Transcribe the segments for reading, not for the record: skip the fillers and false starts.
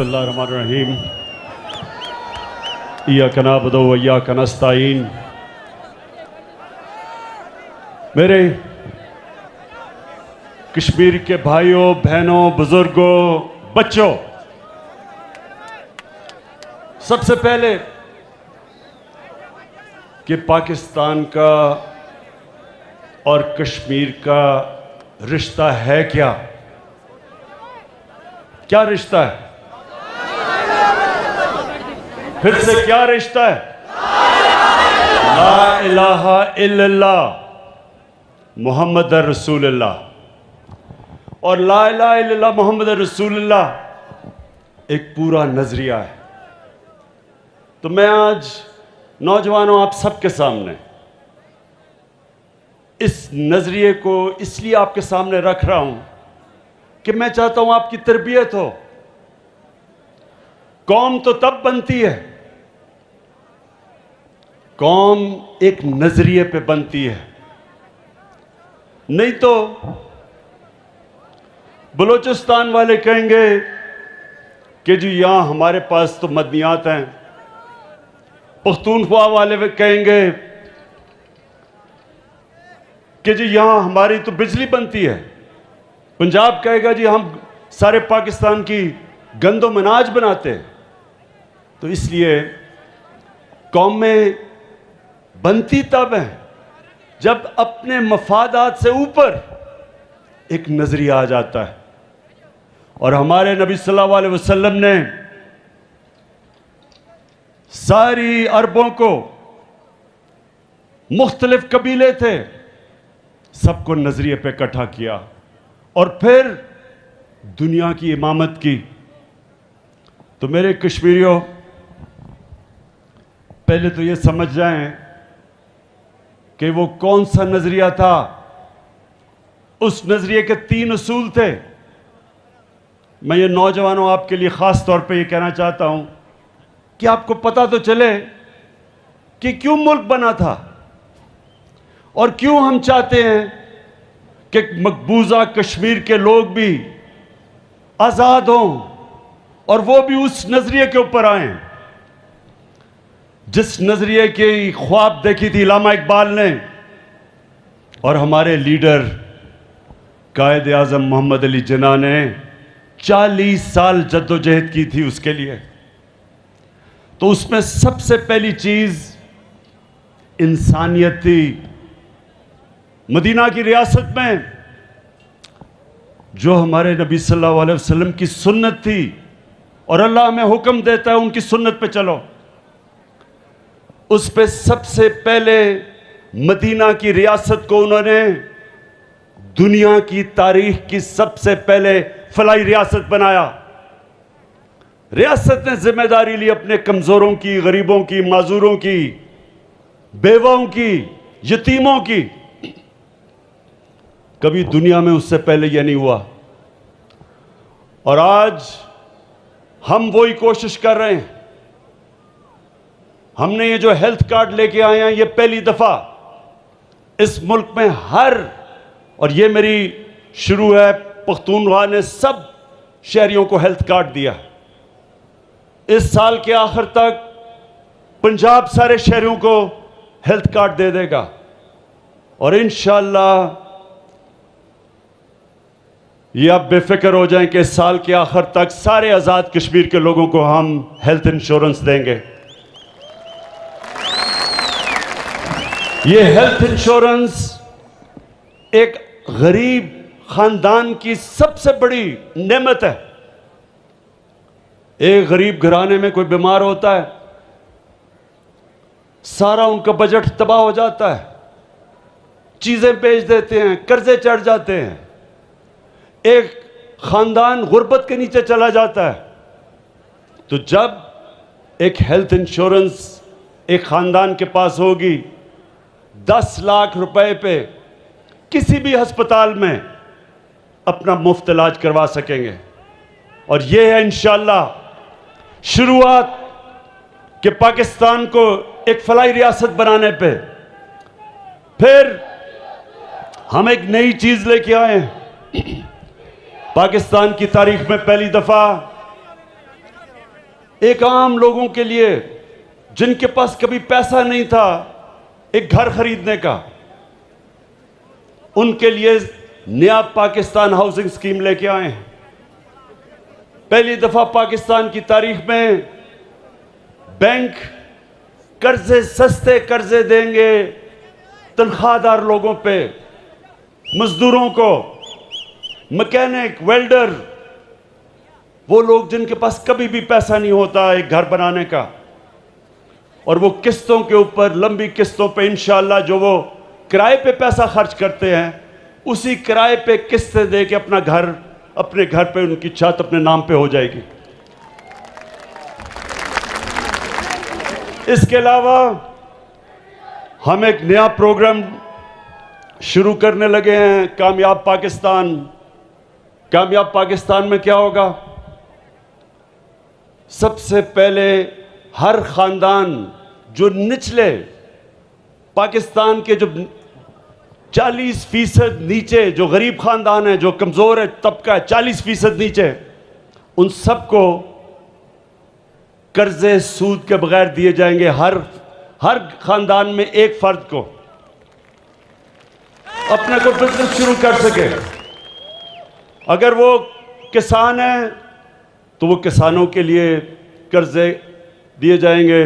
बिस्मिल्लाहिर्रहमानिर्रहीम। इय्याका नअबुदु व इय्याका नस्तईन। मेरे कश्मीर के भाइयों, बहनों, बुजुर्गों, बच्चों, सबसे पहले कि पाकिस्तान का और कश्मीर का रिश्ता है क्या? क्या रिश्ता है? फिर से क्या रिश्ता है? ला इलाहा इल्लल्लाह मोहम्मद रसूलुल्लाह। और ला इलाहा इल्लल्लाह मोहम्मद रसूलुल्लाह एक पूरा नजरिया है। तो मैं आज नौजवानों, आप सबके सामने इस नजरिए को इसलिए आपके सामने रख रहा हूं कि मैं चाहता हूं आपकी तरबियत हो। कौम तो तब बनती है, कौम एक नजरिए पे बनती है। नहीं तो बलूचिस्तान वाले कहेंगे कि जी यहां हमारे पास तो मदनियात हैं, पख्तूनख्वा वाले कहेंगे कि जी यहां हमारी तो बिजली बनती है, पंजाब कहेगा जी हम सारे पाकिस्तान की गंदो मनाज बनाते हैं। तो इसलिए कौमें बनती तब है जब अपने मफादात से ऊपर एक नजरिया आ जाता है। और हमारे नबी सल्लल्लाहु अलैहि वसल्लम ने सारी अरबों को, मुख्तलिफ कबीले थे, सबको नजरिए पे इकट्ठा किया और फिर दुनिया की इमामत की। तो मेरे कश्मीरियों, पहले तो ये समझ जाएं कि वो कौन सा नजरिया था। उस नजरिए के 3 उसूल थे। मैं ये नौजवानों आपके लिए खास तौर पे ये कहना चाहता हूं कि आपको पता तो चले कि क्यों मुल्क बना था और क्यों हम चाहते हैं कि मकबूजा कश्मीर के लोग भी आजाद हों और वो भी उस नजरिए के ऊपर आए जिस नजरिए की ख्वाब देखी थी इल्लामा इकबाल ने और हमारे लीडर कायद आजम मोहम्मद अली जिन्ना ने 40 साल जद्दोजहद की थी उसके लिए। तो उसमें सबसे पहली चीज इंसानियत थी। मदीना की रियासत में जो हमारे नबी सल्लल्लाहु अलैहि वसल्लम की सुन्नत थी और अल्लाह हमें हुक्म देता है उनकी सुन्नत पे चलो, उस पे सबसे पहले मदीना की रियासत को उन्होंने दुनिया की तारीख की सबसे पहले फलाई रियासत बनाया। रियासत ने जिम्मेदारी ली अपने कमजोरों की, गरीबों की, माजूरों की, बेवाओं की, यतीमों की। कभी दुनिया में उससे पहले यह नहीं हुआ। और आज हम वही कोशिश कर रहे हैं। हमने ये जो हेल्थ कार्ड लेके आए हैं, ये पहली दफा इस मुल्क में और ये मेरी शुरू है, पख्तूनख्वा ने सब शहरियों को हेल्थ कार्ड दिया। इस साल के आखिर तक पंजाब सारे शहरियों को हेल्थ कार्ड दे देगा और इंशाअल्लाह ये आप बेफिक्र हो जाएं कि साल के आखिर तक सारे आजाद कश्मीर के लोगों को हम हेल्थ इंश्योरेंस देंगे। ये हेल्थ इंश्योरेंस एक गरीब खानदान की सबसे बड़ी नेमत है। एक गरीब घराने में कोई बीमार होता है, सारा उनका बजट तबाह हो जाता है, चीजें बेच देते हैं, कर्जे चढ़ जाते हैं, एक खानदान गुर्बत के नीचे चला जाता है। तो जब एक हेल्थ इंश्योरेंस एक खानदान के पास होगी, 10 लाख रुपए पे किसी भी अस्पताल में अपना मुफ्त इलाज करवा सकेंगे। और यह है इंशाअल्लाह शुरुआत कि पाकिस्तान को एक फलाई रियासत बनाने पे। फिर हम एक नई चीज लेके आए हैं। पाकिस्तान की तारीख में पहली दफा एक आम लोगों के लिए जिनके पास कभी पैसा नहीं था एक घर खरीदने का, उनके लिए नया पाकिस्तान हाउसिंग स्कीम लेके आए हैं। पहली दफा पाकिस्तान की तारीख में बैंक कर्जे, सस्ते कर्जे देंगे तनख्वाहदार लोगों पे, मजदूरों को, मैकेनिक, वेल्डर, वो लोग जिनके पास कभी भी पैसा नहीं होता एक घर बनाने का, और वो किस्तों के ऊपर, लंबी किस्तों पे इंशाअल्लाह जो वो किराए पे पैसा खर्च करते हैं, उसी किराए पे किस्तें दे के अपना घर, अपने घर पे उनकी छत अपने नाम पे हो जाएगी। इसके अलावा हम एक नया प्रोग्राम शुरू करने लगे हैं, कामयाब पाकिस्तान। कामयाब पाकिस्तान में क्या होगा? सबसे पहले हर खानदान जो निचले पाकिस्तान के, जो 40% नीचे जो गरीब खानदान है, जो कमज़ोर है तबका है, 40% नीचे, उन सबको कर्जे सूद के बगैर दिए जाएंगे। हर खानदान में एक फर्द को अपने को बिजनेस शुरू कर सके। अगर वो किसान है तो वो किसानों के लिए कर्जे दिए जाएंगे,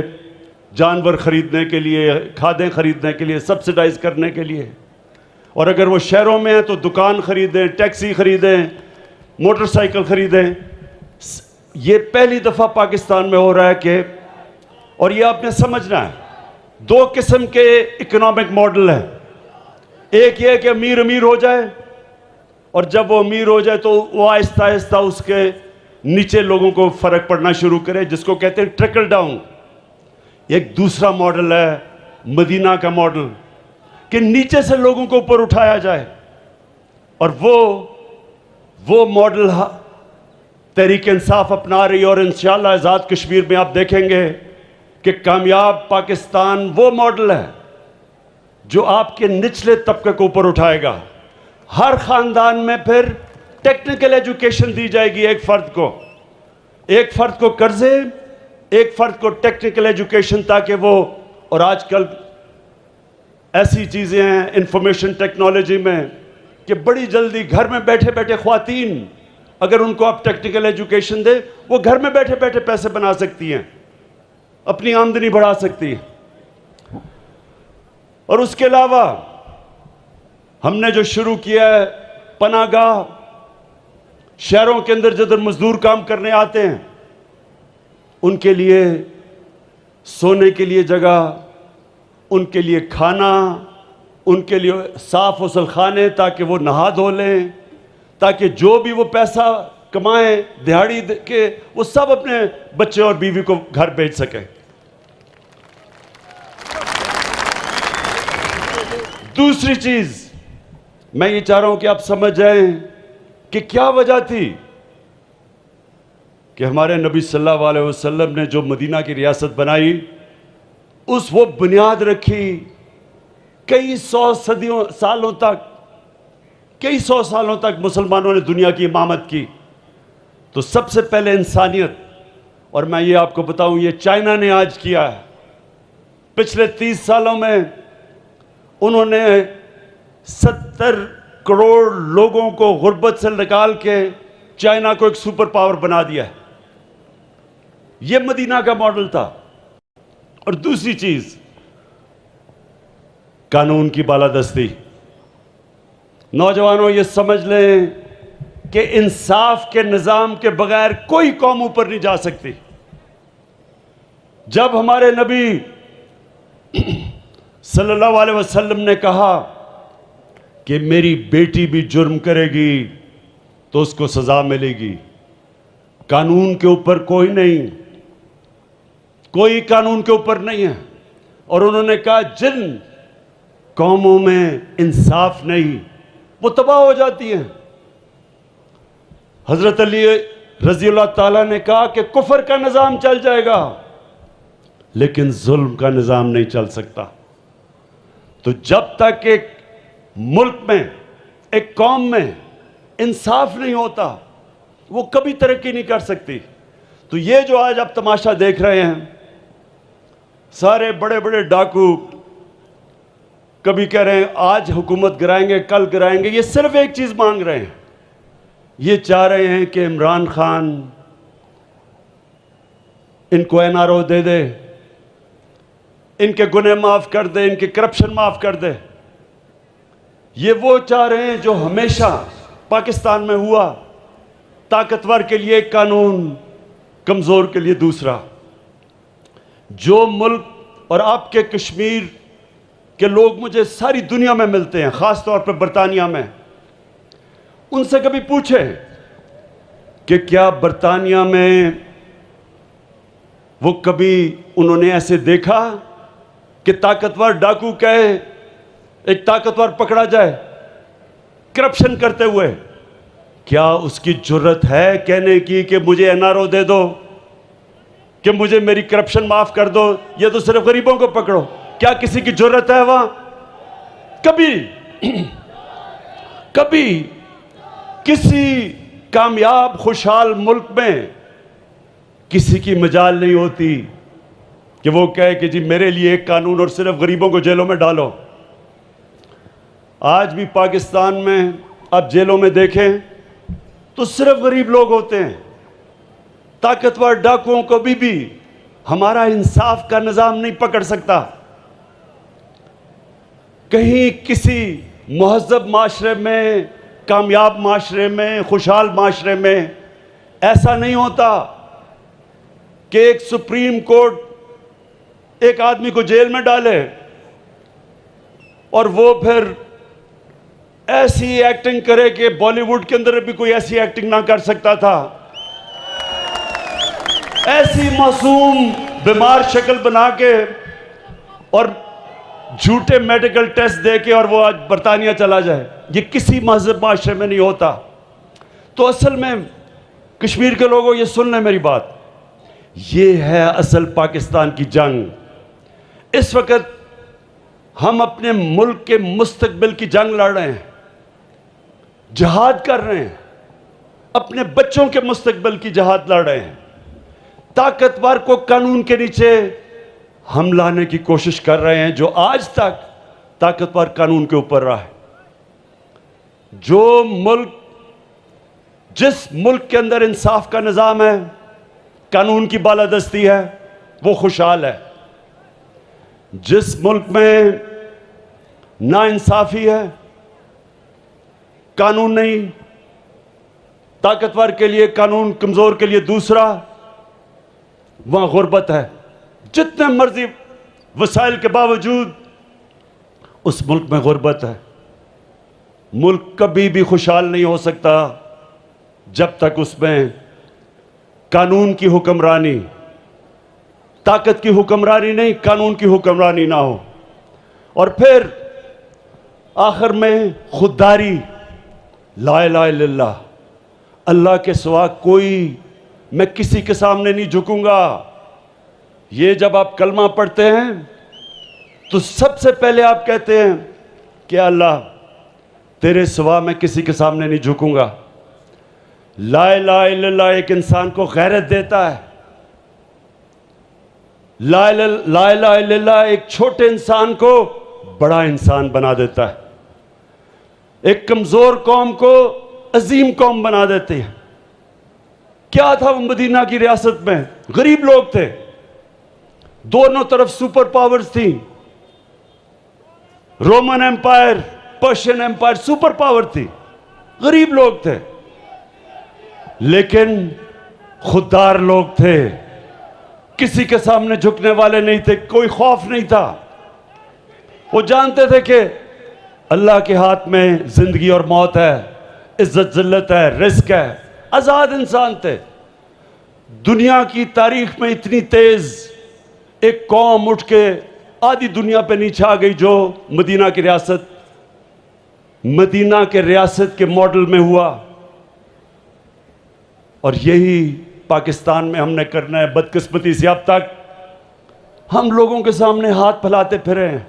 जानवर खरीदने के लिए, खादें खरीदने के लिए, सब्सिडाइज करने के लिए। और अगर वो शहरों में है तो दुकान खरीदें, टैक्सी खरीदें, मोटरसाइकिल खरीदें। ये पहली दफ़ा पाकिस्तान में हो रहा है कि, और ये आपने समझना है, दो किस्म के इकोनॉमिक मॉडल हैं। एक ये कि अमीर अमीर हो जाए, और जब वो अमीर हो जाए तो वो आहिस्ता आहिस्ता उसके नीचे लोगों को फ़र्क पड़ना शुरू करे, जिसको कहते हैं ट्रिकल डाउन। एक दूसरा मॉडल है मदीना का मॉडल, कि नीचे से लोगों को ऊपर उठाया जाए। और वो मॉडल तहरीक इंसाफ अपना रही है, और इंशाअल्लाह आज़ाद कश्मीर में आप देखेंगे कि कामयाब पाकिस्तान वो मॉडल है जो आपके निचले तबके को ऊपर उठाएगा। हर खानदान में फिर टेक्निकल एजुकेशन दी जाएगी, एक फ़र्द को कर्जे, एक फ़र्द को टेक्निकल एजुकेशन, ताकि वो, और आजकल ऐसी चीज़ें हैं इंफॉर्मेशन टेक्नोलॉजी में कि बड़ी जल्दी घर में बैठे बैठे ख्वातीन, अगर उनको आप टेक्निकल एजुकेशन दे, वो घर में बैठे बैठे पैसे बना सकती हैं, अपनी आमदनी बढ़ा सकती है। और उसके अलावा हमने जो शुरू किया है पनागाह, शहरों के अंदर जिधर मजदूर काम करने आते हैं उनके लिए सोने के लिए जगह, उनके लिए खाना, उनके लिए साफ गसल खाने, ताकि वो नहा धो लें, ताकि जो भी वो पैसा कमाएं दिहाड़ी के, वो सब अपने बच्चे और बीवी को घर भेज सकें। दूसरी चीज मैं ये चाह रहा हूं कि आप समझ जाएं कि क्या वजह थी कि हमारे नबी सल्लल्लाहु अलैहि वसल्लम ने जो मदीना की रियासत बनाई, वो बुनियाद रखी कई सौ सालों तक मुसलमानों ने दुनिया की इमामत की। तो सबसे पहले इंसानियत, और मैं ये आपको बताऊं, ये चाइना ने आज किया है। पिछले 30 सालों में उन्होंने 70 करोड़ लोगों को गुर्बत से निकाल के चाइना को एक सुपर पावर बना दिया है। ये मदीना का मॉडल था। और दूसरी चीज, कानून की बालादस्ती। नौजवानों ये समझ लें कि इंसाफ के निजाम के बगैर कोई कौम ऊपर नहीं जा सकती। जब हमारे नबी सल्लल्लाहु अलैहि वसल्लम ने कहा कि मेरी बेटी भी जुर्म करेगी तो उसको सजा मिलेगी, कानून के ऊपर कोई नहीं, कोई कानून के ऊपर नहीं है। और उन्होंने कहा जिन कौमों में इंसाफ नहीं वो तबाह हो जाती हैं। हजरत अली रज़ियल्लाहु ताला ने कहा कि कुफर का निज़ाम चल जाएगा लेकिन जुल्म का निज़ाम नहीं चल सकता। तो जब तक एक मुल्क में, एक कौम में इंसाफ नहीं होता वो कभी तरक्की नहीं कर सकती। तो ये जो आज आप तमाशा देख रहे हैं, सारे बड़े बड़े डाकू कभी कह रहे हैं आज हुकूमत गिराएंगे, कल गिराएंगे, ये सिर्फ एक चीज मांग रहे हैं। ये चाह रहे हैं कि इमरान खान इनको एनआरओ दे दे, इनके गुनाह माफ कर दे, इनके करप्शन माफ कर दे। ये वो चाह रहे हैं जो हमेशा पाकिस्तान में हुआ, ताकतवर के लिए एक कानून, कमजोर के लिए दूसरा। जो मुल्क और आपके कश्मीर के लोग मुझे सारी दुनिया में मिलते हैं, खास तौर पर बरतानिया में, उनसे कभी पूछे कि क्या बरतानिया में वो कभी उन्होंने ऐसे देखा कि ताकतवर डाकू कहे एक ताकतवर पकड़ा जाए करप्शन करते हुए? क्या उसकी जुर्रत है कहने की कि मुझे एनआरओ दे दो, कि मुझे मेरी करप्शन माफ कर दो, ये तो सिर्फ गरीबों को पकड़ो? क्या किसी की जुर्रत है वहां? कभी कभी किसी कामयाब खुशहाल मुल्क में किसी की मजाल नहीं होती कि वो कहे कि जी मेरे लिए एक कानून और सिर्फ गरीबों को जेलों में डालो। आज भी पाकिस्तान में आप जेलों में देखें तो सिर्फ गरीब लोग होते हैं। ताकतवर डाकुओं को भी हमारा इंसाफ का निजाम नहीं पकड़ सकता। कहीं किसी मुहज़्ज़ब माशरे में, कामयाब माशरे में, खुशहाल माशरे में ऐसा नहीं होता कि एक सुप्रीम कोर्ट एक आदमी को जेल में डाले और वो फिर ऐसी एक्टिंग करे कि बॉलीवुड के अंदर भी कोई ऐसी एक्टिंग ना कर सकता था। ऐसी मासूम बीमार शक्ल बना के और झूठे मेडिकल टेस्ट दे के और वो आज बरतानिया चला जाए, ये किसी मजहब माशरे में नहीं होता। तो असल में कश्मीर के लोगों, ये सुन लें मेरी बात, ये है असल पाकिस्तान की जंग। इस वक्त हम अपने मुल्क के मुस्तकबिल की जंग लड़ रहे हैं, जिहाद कर रहे हैं, अपने बच्चों के मुस्तकबिल की जिहाद लड़ रहे हैं। ताकतवर को कानून के नीचे हम लाने की कोशिश कर रहे हैं, जो आज तक ताकतवर कानून के ऊपर रहा है। जो मुल्क, जिस मुल्क के अंदर इंसाफ का निजाम है, कानून की बालादस्ती है, वो खुशहाल है। जिस मुल्क में नाइंसाफी है, कानून नहीं, ताकतवर के लिए कानून, कमजोर के लिए दूसरा, वहां गुर्बत है। जितने मर्जी वसाइल के बावजूद उस मुल्क में गुर्बत है। मुल्क कभी भी खुशहाल नहीं हो सकता जब तक उसमें कानून की हुक्मरानी, ताकत की हुक्मरानी नहीं, कानून की हुक्मरानी ना हो। और फिर आखिर में खुददारी, ला इलाहा इल्लल्लाह, अल्लाह के सिवा कोई, मैं किसी के सामने नहीं झुकूंगा। ये जब आप कलमा पढ़ते हैं तो सबसे पहले आप कहते हैं कि अल्लाह तेरे सिवा मैं किसी के सामने नहीं झुकूंगा। ला इलाहा इल्लल्लाह एक इंसान को गैरत देता है। ला इलाहा इल्लल्लाह एक छोटे इंसान को बड़ा इंसान बना देता है, एक कमजोर कौम को अजीम कौम बना देते हैं। क्या था वो मदीना की रियासत में? गरीब लोग थे, दोनों तरफ सुपर पावर्स थी। Roman empire, Persian empire super power थी, गरीब लोग थे, लेकिन खुददार लोग थे, किसी के सामने झुकने वाले नहीं थे, कोई खौफ नहीं था। वो जानते थे कि अल्लाह के हाथ में जिंदगी और मौत है, इज्जत जिल्लत है, रिस्क है। आजाद इंसान थे। दुनिया की तारीख में इतनी तेज एक कौम उठ के आधी दुनिया पे नीचे आ गई, जो मदीना की रियासत, मदीना के रियासत के मॉडल में हुआ। और यही पाकिस्तान में हमने करना है। बदकिस्मती से अब तक हम लोगों के सामने हाथ फैलाते फिरे हैं,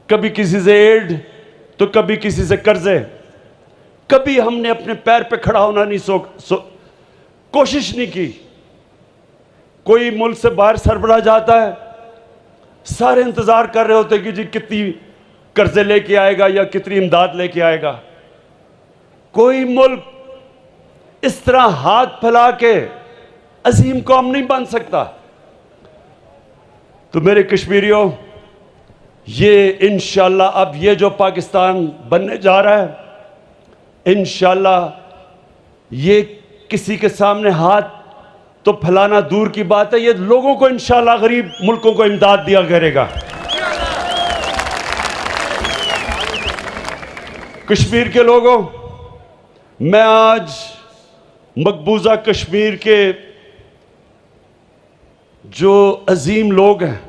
कभी किसी से एड तो कभी किसी से कर्जे। कभी हमने अपने पैर पे खड़ा होना नहीं कोशिश नहीं की। कोई मुल्क से बाहर सरबराह जाता है, सारे इंतजार कर रहे होते कि जी कितनी कर्जे लेके आएगा या कितनी इमदाद लेके आएगा। कोई मुल्क इस तरह हाथ फैला के अजीम कौम नहीं बन सकता। तो मेरे कश्मीरियों, ये इंशाल्लाह अब ये जो पाकिस्तान बनने जा रहा है, इंशाल्लाह ये किसी के सामने हाथ तो फैलाना दूर की बात है, ये लोगों को इंशाल्लाह गरीब मुल्कों को इमदाद दिया करेगा। कश्मीर के लोगों, मैं आज मकबूजा कश्मीर के जो अजीम लोग हैं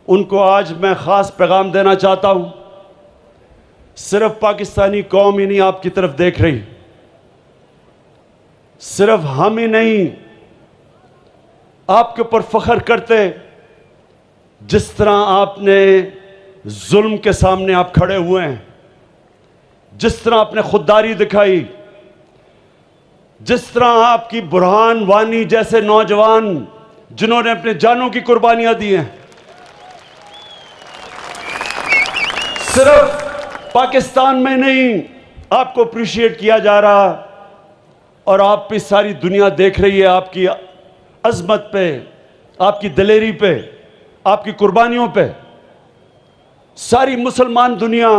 उनको आज मैं ख़ास पैगाम देना चाहता हूं। सिर्फ पाकिस्तानी कौम ही नहीं आपकी तरफ देख रही, सिर्फ हम ही नहीं आपके ऊपर फख्र करते। जिस तरह आपने जुल्म के सामने आप खड़े हुए हैं, जिस तरह आपने खुददारी दिखाई, जिस तरह आपकी बुरहान वानी जैसे नौजवान जिन्होंने अपने जानों की कुर्बानियां दी हैं, सिर्फ पाकिस्तान में नहीं आपको अप्रिशिएट किया जा रहा और आप पे सारी दुनिया देख रही है आपकी अजमत पे, आपकी दिलेरी पे, आपकी कुर्बानियों पे। सारी मुसलमान दुनिया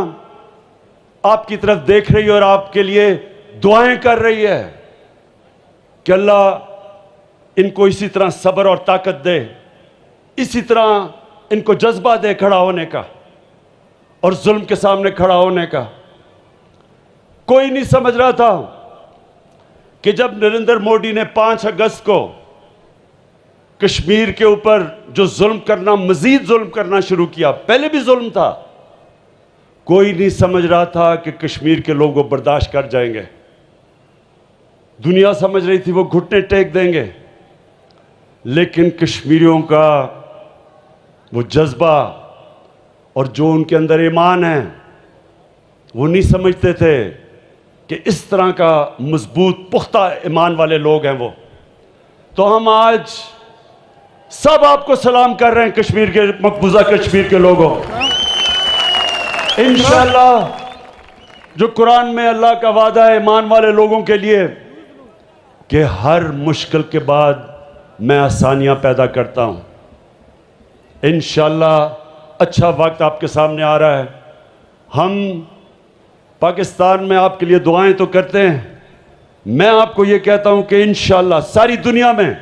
आपकी तरफ देख रही है और आपके लिए दुआएं कर रही है कि अल्लाह इनको इसी तरह सब्र और ताकत दे, इसी तरह इनको जज्बा दे खड़ा होने का और जुल्म के सामने खड़ा होने का। कोई नहीं समझ रहा था कि जब नरेंद्र मोदी ने 5 अगस्त को कश्मीर के ऊपर जो जुल्म करना, मजीद जुल्म करना शुरू किया, पहले भी जुल्म था, कोई नहीं समझ रहा था कि कश्मीर के लोग वो बर्दाश्त कर जाएंगे। दुनिया समझ रही थी वो घुटने टेक देंगे, लेकिन कश्मीरियों का वो जज्बा और जो उनके अंदर ईमान है, वो नहीं समझते थे कि इस तरह का मजबूत पुख्ता ईमान वाले लोग हैं वो। तो हम आज सब आपको सलाम कर रहे हैं कश्मीर के, मकबूजा कश्मीर के लोगों। इंशाअल्लाह जो कुरान में अल्लाह का वादा है ईमान वाले लोगों के लिए कि हर मुश्किल के बाद मैं आसानियां पैदा करता हूं। इंशाअल्लाह अच्छा वक्त आपके सामने आ रहा है। हम पाकिस्तान में आपके लिए दुआएं तो करते हैं, मैं आपको ये कहता हूं कि इंशाअल्लाह सारी दुनिया में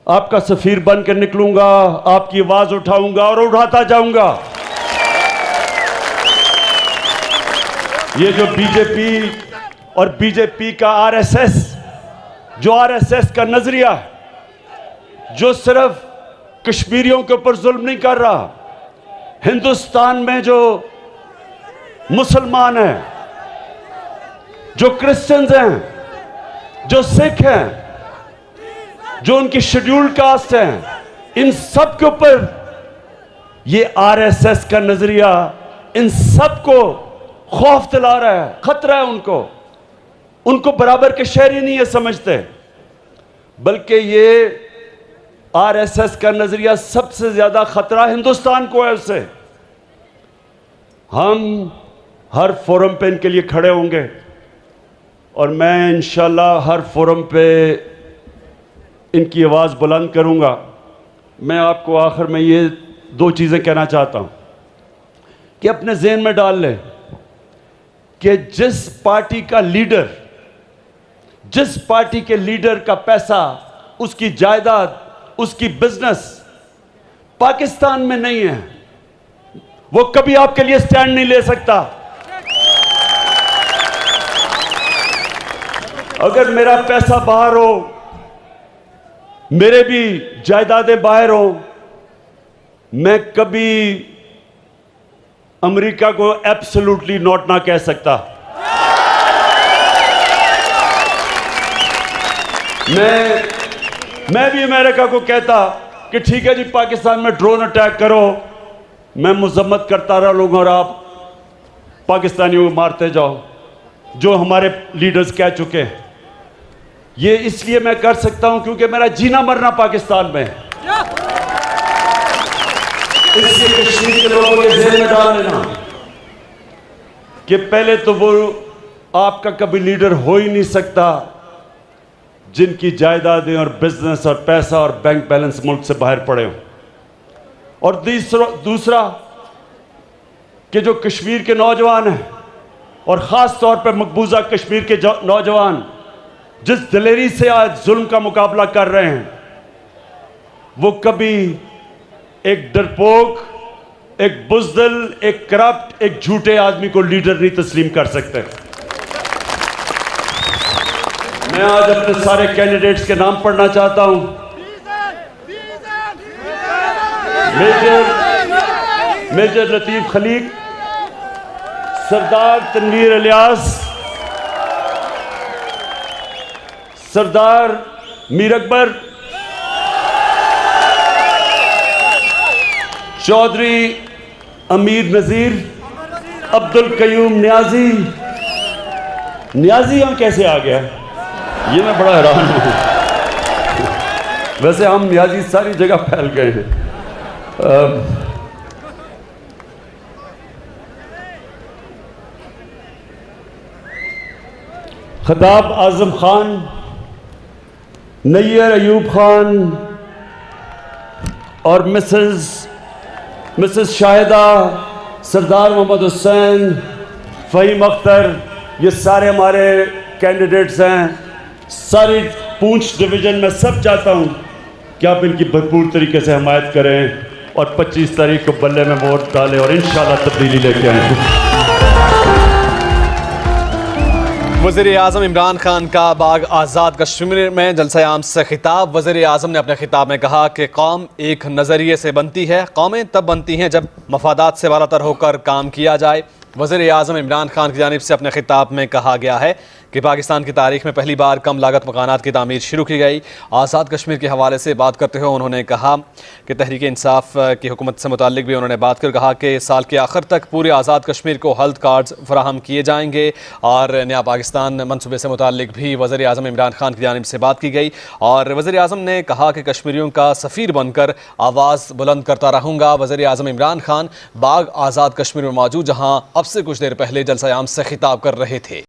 आपका सफीर बनकर निकलूंगा, आपकी आवाज उठाऊंगा और उठाता जाऊंगा। ये जो बीजेपी और बीजेपी का आरएसएस, जो आरएसएस का नजरिया है, जो सिर्फ कश्मीरियों के ऊपर जुल्म नहीं कर रहा, हिंदुस्तान में जो मुसलमान हैं, जो क्रिश्चियंस हैं, जो सिख हैं, जो उनकी शेड्यूल्ड कास्ट हैं, इन सब के ऊपर ये आरएसएस का नजरिया इन सब को खौफ दिला रहा है, खतरा है उनको बराबर के शहरी नहीं ये समझते, बल्कि ये आरएसएस का नजरिया सबसे ज्यादा खतरा हिंदुस्तान को है उससे। हम हर फोरम पे इनके लिए खड़े होंगे और मैं इंशाल्लाह हर फोरम पे इनकी आवाज़ बुलंद करूंगा। मैं आपको आखिर में ये 2 चीज़ें कहना चाहता हूं कि अपने ज़हन में डाल लें कि जिस पार्टी के लीडर का पैसा, उसकी जायदाद, उसकी बिजनेस पाकिस्तान में नहीं है, वो कभी आपके लिए स्टैंड नहीं ले सकता। अगर मेरा पैसा बाहर हो, मेरे भी जायदादें बाहर हो, मैं कभी अमेरिका को एब्सोल्युटली नॉट ना कह सकता। मैं भी अमेरिका को कहता कि ठीक है जी, पाकिस्तान में ड्रोन अटैक करो, मैं मुजम्मत करता रहूंगा और आप पाकिस्तानियों को मारते जाओ, जो हमारे लीडर्स कह चुके हैं। ये इसलिए मैं कर सकता हूं क्योंकि मेरा जीना मरना पाकिस्तान में है। इसलिए कश्मीर के लोगों के ज़हन में डाल लेना कि पहले तो वो आपका कभी लीडर हो ही नहीं सकता जिनकी जायदादें और बिजनेस और पैसा और बैंक बैलेंस मुल्क से बाहर पड़े हो, और दूसरा कि जो कश्मीर के नौजवान हैं और ख़ास तौर पर मकबूजा कश्मीर के नौजवान जिस दिलेरी से आज जुल्म का मुकाबला कर रहे हैं, वो कभी एक डरपोक, एक बुज़दिल, एक करप्ट, एक झूठे आदमी को लीडर नहीं तस्लीम कर सकते। मैं आज अपने सारे कैंडिडेट्स के नाम पढ़ना चाहता हूं। मेजर लतीफ़ खलीक, सरदार तनवीर इलियास, सरदार मीर अकबर, चौधरी अमीर नज़ीर, अब्दुल कयूम न्याजी। न्याजी हम कैसे आ गया, ये मैं बड़ा हैरान हूँ। वैसे हम न्याजी सारी जगह फैल गए हैं। खताब आजम खान, नैयर अयूब खान और मिसेस शाहिदा, सरदार मोहम्मद हुसैन, फ़हीम अख्तर, ये सारे हमारे कैंडिडेट्स हैं। सारी पूंछ डिवीज़न में सब चाहता हूं कि आप इनकी भरपूर तरीके से हमायत करें और 25 तारीख को बल्ले में वोट डालें और इंशाल्लाह तब्दीली लेके आएँ। वज़ीर आज़म इमरान खान का बाग आज़ाद कश्मीर में जलसा आम से खिताब। वज़ीर आज़म ने अपने खिताब में कहा कि कौम एक नज़रिए से बनती है, कौमें तब बनती हैं जब मफादात से बालातर होकर काम किया जाए। वज़ीर आज़म इमरान खान की जानिब से अपने खिताब में कहा गया है कि पाकिस्तान की तारीख में पहली बार कम लागत मकानात की तामीर शुरू की गई। आज़ाद कश्मीर के हवाले से बात करते हुए उन्होंने कहा कि तहरीक इंसाफ की हुकूमत से मुताल्लिक भी उन्होंने बात कर कहा कि साल के आखिर तक पूरे आज़ाद कश्मीर को हेल्थ कार्ड्स फराहम किए जाएंगे और नया पाकिस्तान मनसूबे से मुताल्लिक भी वज़ीर आज़म इमरान खान की जानिब से बात की गई। और वज़ीर आज़म ने कहा कि कश्मीरियों का सफ़ीर बनकर आवाज़ बुलंद करता रहूँगा। वज़ीर आज़म इमरान खान बाग आज़ाद कश्मीर में मौजूद, जहाँ अब से कुछ देर पहले जलसा आम से खिताब कर रहे थे।